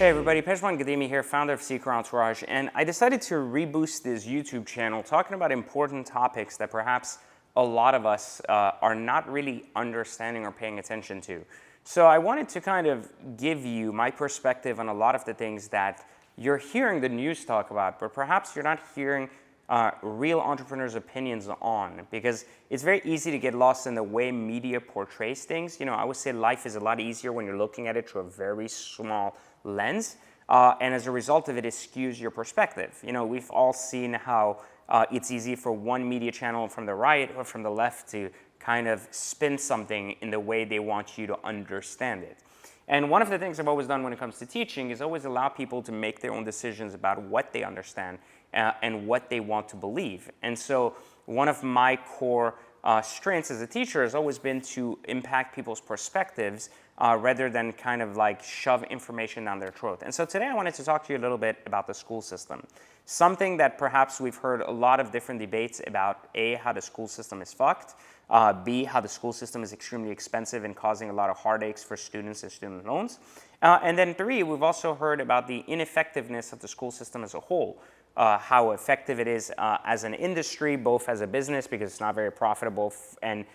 Hey everybody, Pejman Gadimi here, founder of Entourage, and I decided to reboost this YouTube channel talking about important topics that perhaps a lot of us are not really understanding or paying attention to. So I wanted to kind of give you my perspective on a lot of the things that you're hearing the news talk about, but perhaps you're not hearing real entrepreneurs' opinions on, because it's very easy to get lost in the way media portrays things. You know, I would say life is a lot easier when you're looking at it through a very small lens, and as a result of it, it skews your perspective. You know, we've all seen how it's easy for one media channel from the right or from the left to kind of spin something in the way they want you to understand it. And one of the things I've always done when it comes to teaching is always allow people to make their own decisions about what they understand and what they want to believe. And so one of my core strengths as a teacher has always been to impact people's perspectives rather than kind of like shove information down their throat. And so today I wanted to talk to you a little bit about the school system. Something that perhaps we've heard a lot of different debates about: A, how the school system is fucked, B, how the school system is extremely expensive and causing a lot of heartaches for students and student loans. And then 3, we've also heard about the ineffectiveness of the school system as a whole. How effective it is as an industry, both as a business, because it's not very profitable and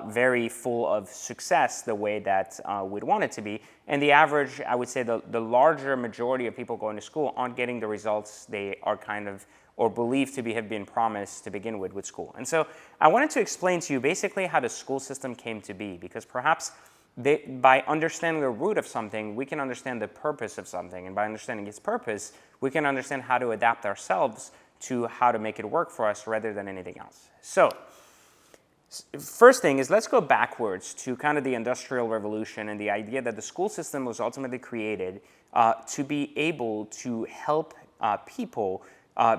very full of success the way that we'd want it to be. And the average, I would say the larger majority of people going to school aren't getting the results they are kind of or believed to have been promised to begin with school. And so I wanted to explain to you basically how the school system came to be, because perhaps by understanding the root of something, we can understand the purpose of something. And by understanding its purpose, we can understand how to adapt ourselves to how to make it work for us rather than anything else. So first thing is, let's go backwards to kind of the Industrial Revolution and the idea that the school system was ultimately created to be able to help people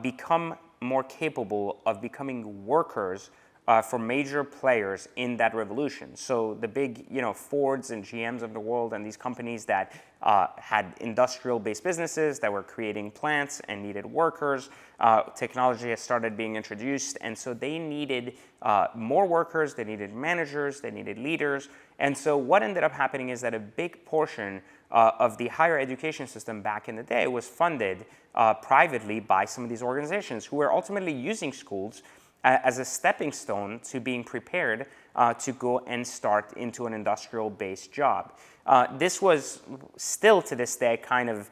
become more capable of becoming workers for major players in that revolution. So the big, Fords and GMs of the world and these companies that had industrial-based businesses that were creating plants and needed workers, technology has started being introduced, and so they needed more workers, they needed managers, they needed leaders. And so what ended up happening is that a big portion of the higher education system back in the day was funded privately by some of these organizations who were ultimately using schools as a stepping stone to being prepared to go and start into an industrial-based job. This was still to this day kind of,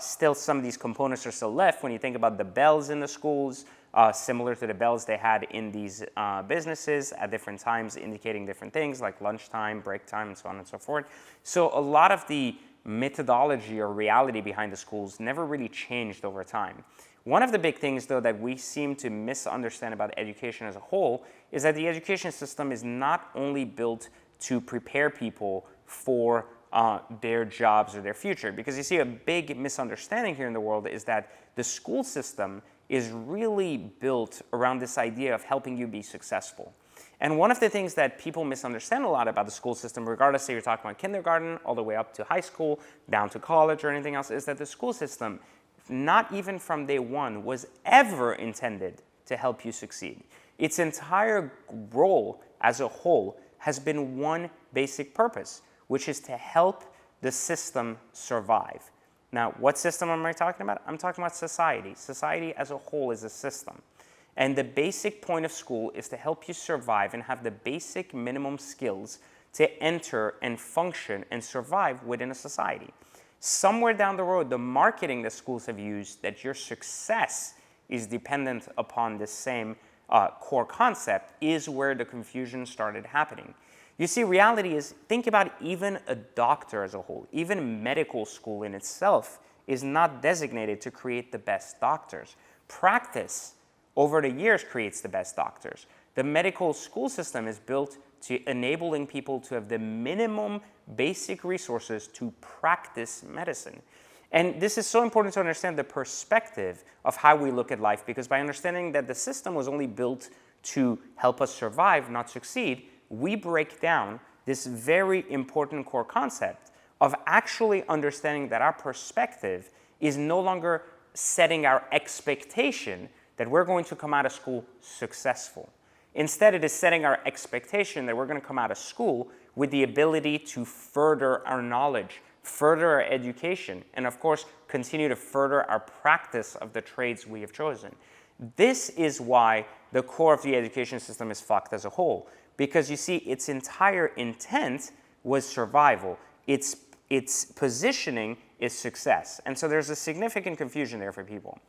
still some of these components are still left when you think about the bells in the schools, similar to the bells they had in these businesses at different times, indicating different things like lunchtime, break time, and so on and so forth. So a lot of the methodology or reality behind the schools never really changed over time. One of the big things, though, that we seem to misunderstand about education as a whole is that the education system is not only built to prepare people for their jobs or their future. Because you see, a big misunderstanding here in the world is that the school system is really built around this idea of helping you be successful. And one of the things that people misunderstand a lot about the school system, regardless if you're talking about kindergarten all the way up to high school, down to college or anything else, is that the school system, not even from day one, was ever intended to help you succeed. Its entire role as a whole has been one basic purpose, which is to help the system survive. Now, what system am I talking about? I'm talking about society. Society as a whole is a system. And the basic point of school is to help you survive and have the basic minimum skills to enter and function and survive within a society. Somewhere down the road, the marketing that schools have used that your success is dependent upon the same core concept is where the confusion started happening. You see, reality is, think about even a doctor as a whole. Even medical school in itself is not designated to create the best doctors. Practice over the years creates the best doctors. The medical school system is built to enabling people to have the minimum basic resources to practice medicine. And this is so important to understand the perspective of how we look at life, because by understanding that the system was only built to help us survive, not succeed, we break down this very important core concept of actually understanding that our perspective is no longer setting our expectation that we're going to come out of school successful. Instead, it is setting our expectation that we're going to come out of school with the ability to further our knowledge, further our education, and of course, continue to further our practice of the trades we have chosen. This is why the core of the education system is fucked as a whole, because you see, its entire intent was survival. Its positioning is success. And so there's a significant confusion there for people.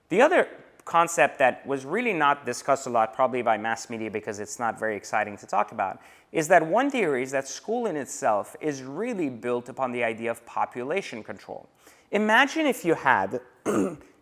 The other concept that was really not discussed a lot, probably by mass media because it's not very exciting to talk about, is that one theory is that school in itself is really built upon the idea of population control. Imagine if you had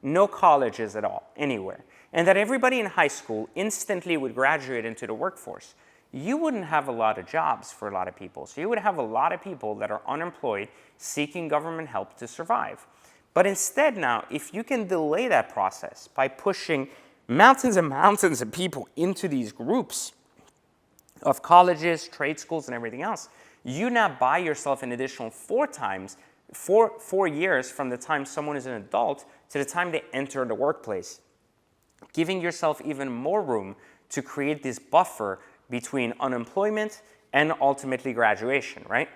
no colleges at all, anywhere, and that everybody in high school instantly would graduate into the workforce. You wouldn't have a lot of jobs for a lot of people. So you would have a lot of people that are unemployed seeking government help to survive. But instead now, if you can delay that process by pushing mountains and mountains of people into these groups of colleges, trade schools, and everything else, you now buy yourself an additional 4 years from the time someone is an adult to the time they enter the workplace, giving yourself even more room to create this buffer between unemployment and ultimately graduation, right?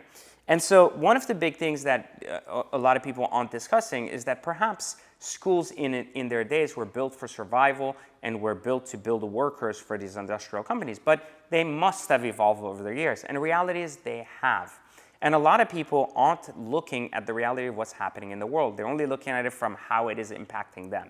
And so one of the big things that a lot of people aren't discussing is that perhaps schools in their days were built for survival and were built to build workers for these industrial companies, but they must have evolved over the years. And the reality is they have. And a lot of people aren't looking at the reality of what's happening in the world. They're only looking at it from how it is impacting them.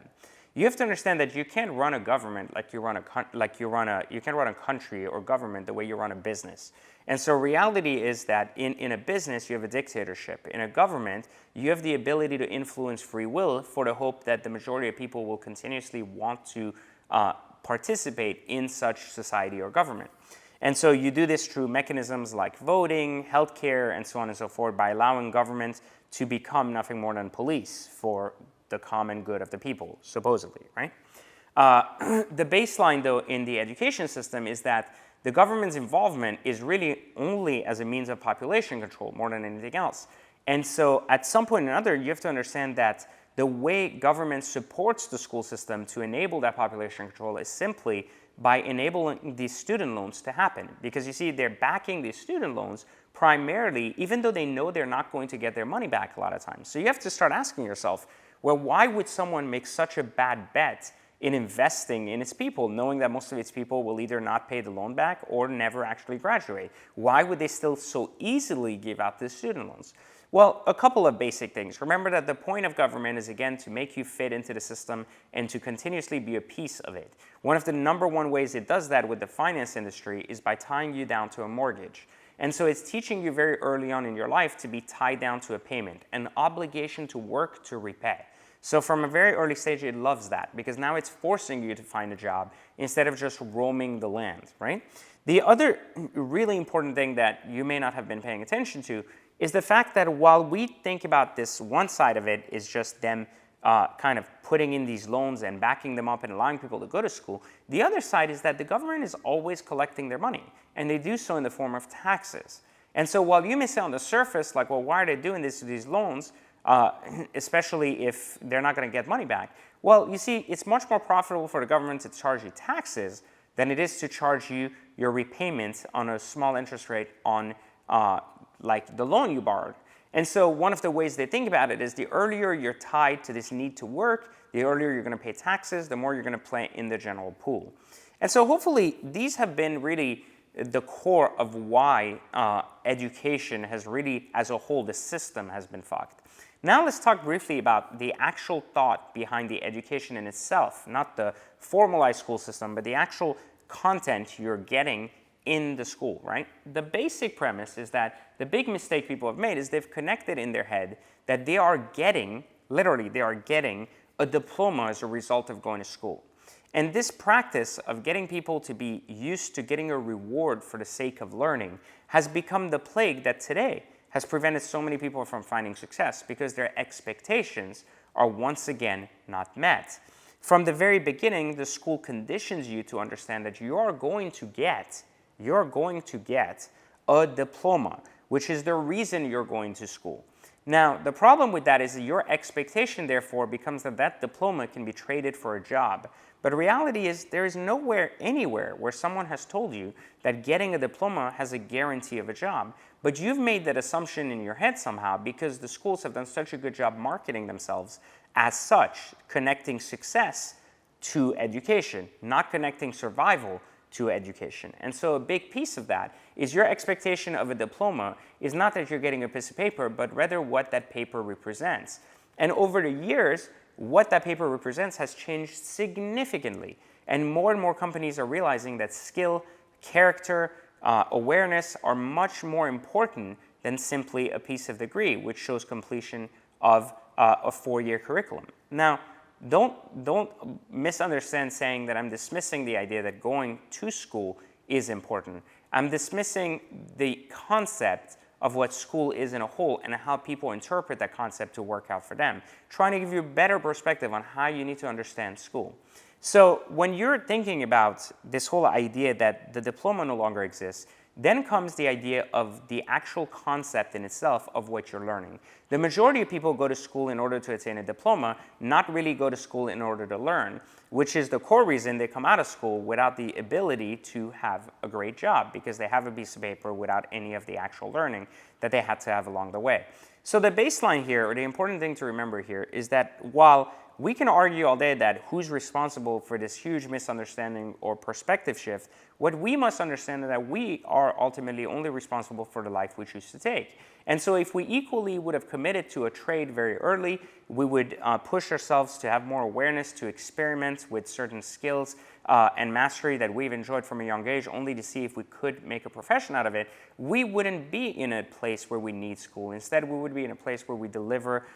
You have to understand that you can't run a government like you can't run a country or government the way you run a business. And so reality is that in a business, you have a dictatorship. In a government, you have the ability to influence free will for the hope that the majority of people will continuously want to participate in such society or government. And so you do this through mechanisms like voting, healthcare, and so on and so forth, by allowing government to become nothing more than police for the common good of the people, supposedly, right? The baseline, though, in the education system is that the government's involvement is really only as a means of population control more than anything else. And so at some point or another, you have to understand that the way government supports the school system to enable that population control is simply by enabling these student loans to happen. Because you see, they're backing these student loans primarily, even though they know they're not going to get their money back a lot of times. So you have to start asking yourself, well, why would someone make such a bad bet in investing in its people, knowing that most of its people will either not pay the loan back or never actually graduate? Why would they still so easily give out the student loans? Well, a couple of basic things. Remember that the point of government is, again, to make you fit into the system and to continuously be a piece of it. One of the number one ways it does that with the finance industry is by tying you down to a mortgage. And so it's teaching you very early on in your life to be tied down to a payment, an obligation to work to repay. So from a very early stage, it loves that because now it's forcing you to find a job instead of just roaming the land, right? The other really important thing that you may not have been paying attention to is the fact that while we think about this, one side of it is just them kind of putting in these loans and backing them up and allowing people to go to school. The other side is that the government is always collecting their money, and they do so in the form of taxes. And so while you may say on the surface, like, well, why are they doing this to these loans? Especially if they're not going to get money back. Well, you see, it's much more profitable for the government to charge you taxes than it is to charge you your repayment on a small interest rate on like the loan you borrowed. And so one of the ways they think about it is the earlier you're tied to this need to work, the earlier you're going to pay taxes, the more you're going to play in the general pool. And so hopefully these have been really the core of why education has really, as a whole, the system has been fucked. Now let's talk briefly about the actual thought behind the education in itself, not the formalized school system, but the actual content you're getting in the school, right? The basic premise is that the big mistake people have made is they've connected in their head that they are getting, literally they are getting a diploma as a result of going to school. And this practice of getting people to be used to getting a reward for the sake of learning has become the plague that today has prevented so many people from finding success because their expectations are once again not met. From the very beginning, the school conditions you to understand that you're going to get a diploma, which is the reason you're going to school. Now, the problem with that is that your expectation, therefore, becomes that that diploma can be traded for a job. But the reality is there is nowhere, anywhere, where someone has told you that getting a diploma has a guarantee of a job. But you've made that assumption in your head somehow because the schools have done such a good job marketing themselves as such, connecting success to education, not connecting survival to education. And so a big piece of that is your expectation of a diploma is not that you're getting a piece of paper, but rather what that paper represents. And over the years, what that paper represents has changed significantly. And more companies are realizing that skill, character, awareness are much more important than simply a piece of degree, which shows completion of a 4-year curriculum. Now, don't misunderstand saying that I'm dismissing the idea that going to school is important. I'm dismissing the concept of what school is in a whole and how people interpret that concept to work out for them, trying to give you a better perspective on how you need to understand school. So when you're thinking about this whole idea that the diploma no longer exists, then comes the idea of the actual concept in itself of what you're learning. The majority of people go to school in order to attain a diploma, not really go to school in order to learn, which is the core reason they come out of school without the ability to have a great job, because they have a piece of paper without any of the actual learning that they had to have along the way. So the baseline here, or the important thing to remember here, is that while we can argue all day that who's responsible for this huge misunderstanding or perspective shift, what we must understand is that we are ultimately only responsible for the life we choose to take. And so if we equally would have committed to a trade very early, we would push ourselves to have more awareness, to experiment with certain skills and mastery that we've enjoyed from a young age, only to see if we could make a profession out of it, we wouldn't be in a place where we need school. Instead, we would be in a place where we deliver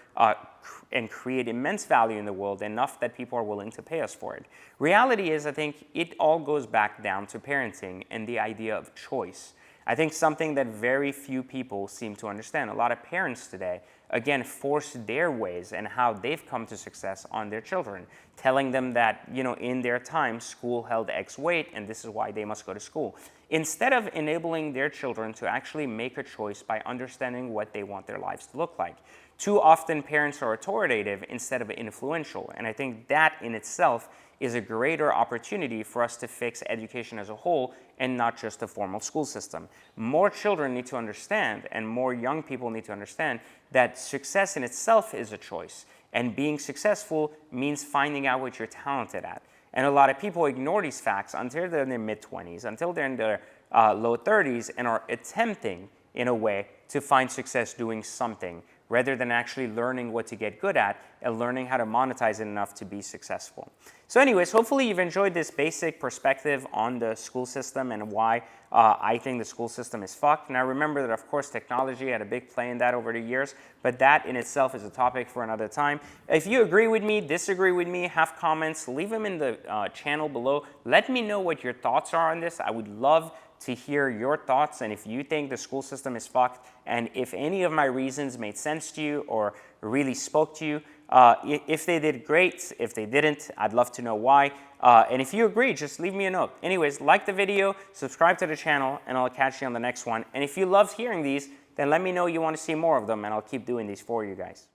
and create immense value in the world, enough that people are willing to pay us for it. Reality is, I think it all goes back down to parenting and the idea of choice. I think something that very few people seem to understand. A lot of parents today, again, force their ways and how they've come to success on their children, telling them that, in their time, school held X weight and this is why they must go to school. Instead of enabling their children to actually make a choice by understanding what they want their lives to look like. Too often, parents are authoritative instead of influential, and I think that in itself is a greater opportunity for us to fix education as a whole and not just the formal school system. More children need to understand, and more young people need to understand, that success in itself is a choice, and being successful means finding out what you're talented at. And a lot of people ignore these facts until they're in their mid-20s, until they're in their low 30s, and are attempting, in a way, to find success doing something, rather than actually learning what to get good at and learning how to monetize it enough to be successful. So anyways, hopefully you've enjoyed this basic perspective on the school system and why I think the school system is fucked. Now remember that, of course, technology had a big play in that over the years, but that in itself is a topic for another time. If you agree with me, disagree with me, have comments, leave them in the channel below. Let me know what your thoughts are on this. I would love to hear your thoughts, and if you think the school system is fucked, and if any of my reasons made sense to you or really spoke to you. If they did, great. If they didn't, I'd love to know why. And if you agree, just leave me a note. Anyways, like the video, subscribe to the channel, and I'll catch you on the next one. And if you love hearing these, then let me know you want to see more of them, and I'll keep doing these for you guys.